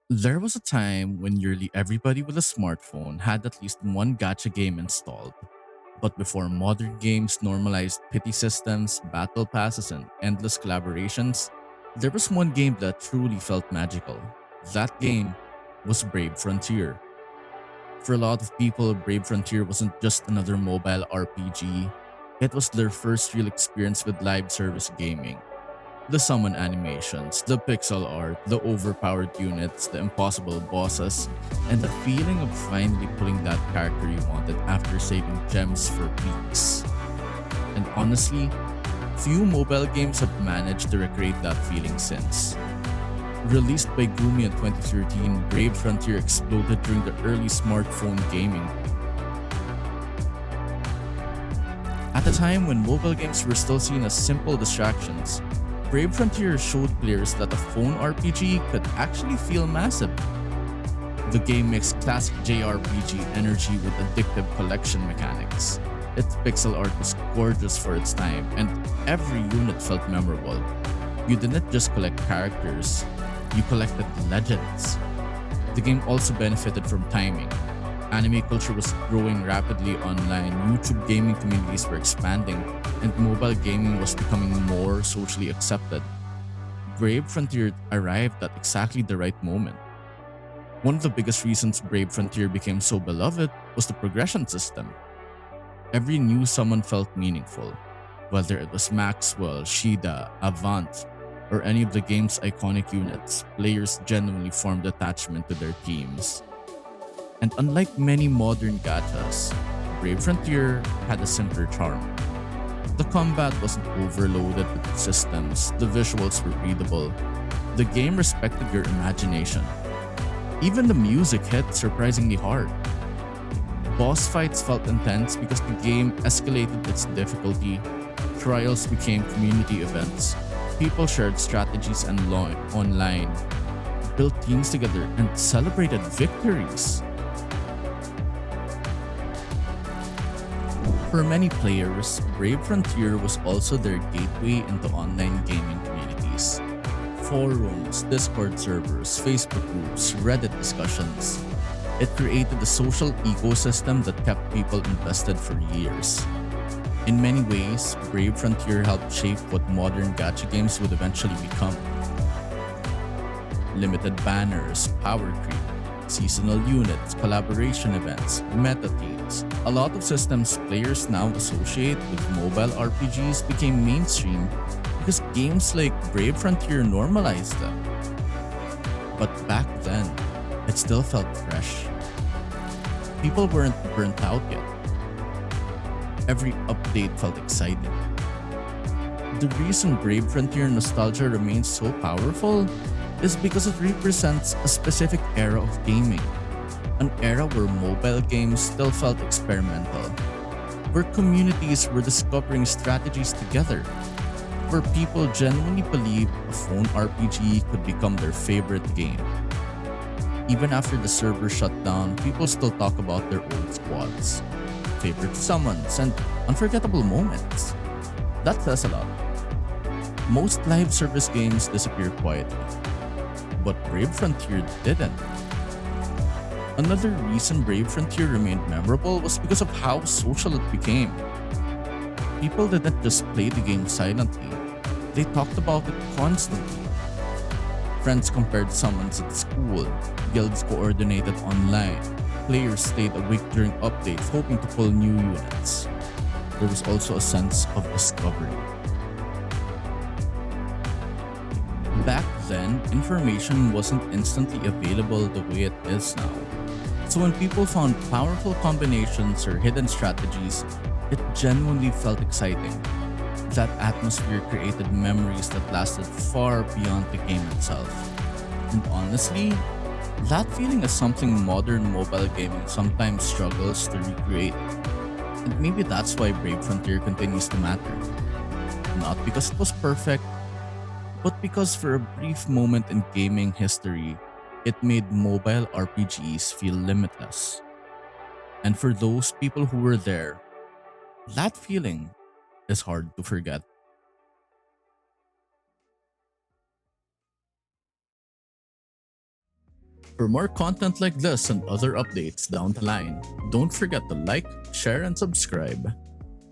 There was a time when nearly everybody with a smartphone had at least one gacha game installed. But before modern games normalized pity systems, battle passes, and endless collaborations, there was one game that truly felt magical. That game was Brave Frontier. For a lot of people, Brave Frontier wasn't just another mobile RPG, it was their first real experience with live service gaming. The summon animations, the pixel art, the overpowered units, the impossible bosses, and the feeling of finally pulling that character you wanted after saving gems for weeks. And honestly, few mobile games have managed to recreate that feeling since. Released by Gumi in 2013, Brave Frontier exploded during the early smartphone gaming. At a time when mobile games were still seen as simple distractions, Brave Frontier showed players that a phone RPG could actually feel massive. The game mixed classic JRPG energy with addictive collection mechanics. Its pixel art was gorgeous for its time, and every unit felt memorable. You didn't just collect characters, you collected legends. The game also benefited from timing. Anime culture was growing rapidly online, YouTube gaming communities were expanding, and mobile gaming was becoming more socially accepted. Brave Frontier arrived at exactly the right moment. One of the biggest reasons Brave Frontier became so beloved was the progression system. Every new summon felt meaningful, whether it was Maxwell, Shida, Avant, or any of the game's iconic units. Players genuinely formed attachment to their teams. And unlike many modern gachas, Brave Frontier had a simpler charm. The combat wasn't overloaded with systems, the visuals were readable, the game respected your imagination. Even the music hit surprisingly hard. Boss fights felt intense because the game escalated its difficulty, trials became community events, people shared strategies and online, built teams together, and celebrated victories. For many players, Brave Frontier was also their gateway into online gaming communities. Forums, Discord servers, Facebook groups, Reddit discussions. It created a social ecosystem that kept people invested for years. In many ways, Brave Frontier helped shape what modern gacha games would eventually become. Limited banners, power creep, seasonal units, collaboration events, meta teams. A lot of systems players now associate with mobile RPGs became mainstream because games like Brave Frontier normalized them. But back then, it still felt fresh. People weren't burnt out yet. Every update felt exciting. The reason Brave Frontier nostalgia remains so powerful is because it represents a specific era of gaming, an era where mobile games still felt experimental, where communities were discovering strategies together, where people genuinely believed a phone RPG could become their favorite game. Even after the server shut down, people still talk about their old squads, favorite summons, and unforgettable moments. That says a lot. Most live service games disappear quietly, but Brave Frontier didn't. Another reason Brave Frontier remained memorable was because of how social it became. People didn't just play the game silently, they talked about it constantly. Friends compared summons at school, guilds coordinated online, players stayed awake during updates hoping to pull new units. There was also a sense of discovery. Back then, information wasn't instantly available the way it is now. So when people found powerful combinations or hidden strategies, it genuinely felt exciting. That atmosphere created memories that lasted far beyond the game itself. And honestly, that feeling is something modern mobile gaming sometimes struggles to recreate. And maybe that's why Brave Frontier continues to matter. Not because it was perfect, but because for a brief moment in gaming history, it made mobile RPGs feel limitless. And for those people who were there, that feeling is hard to forget. For more content like this and other updates down the line, don't forget to like, share, and subscribe.